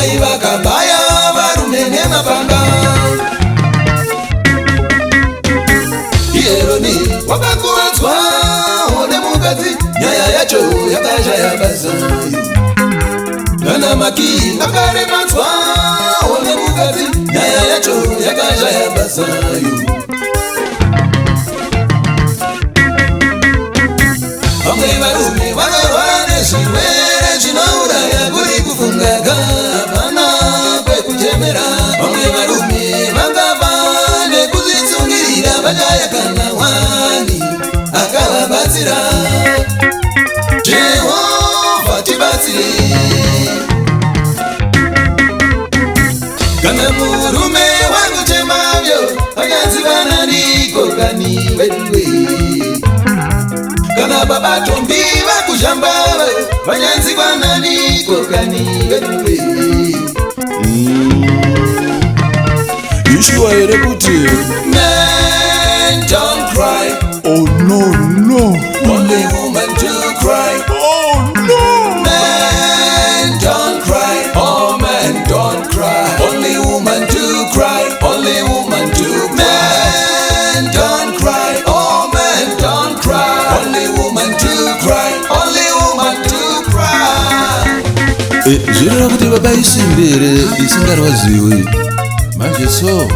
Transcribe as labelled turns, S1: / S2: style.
S1: mai vakabaya varume nemapanga. Ieroni wakakuwadzwa nemukadzi, nyaya yacho yakashaya basa. Kana maki akaremadzwa nemukadzi, nyaya yacho yakashaya basa. Vamwe varume vanorwara nezvirwere zvinouraya kuri kufunga hapana kwekuchemera. Vamwe varume vakafa nekuzvitsungirira vachaya kana Mwari akavabatsira. Jehovha tibatsire. Kana murume wakuchemavyo vanyanzika nani kokani weduwe. Kana baba tombi vakushamba vanyanzikwa nani kokani weduwe.
S2: Ishiwa here kuti
S1: men don't cry.
S2: Oh no.
S1: Only woman to cry.
S2: Oh no.
S1: Men don't cry. Oh men don't cry. Only woman to cry. Only woman to cry. Men don't cry. Oh men don't cry. Only woman to cry. Only woman to cry.
S2: Zvirira kuti baba isimbere isingarwadziwi manje so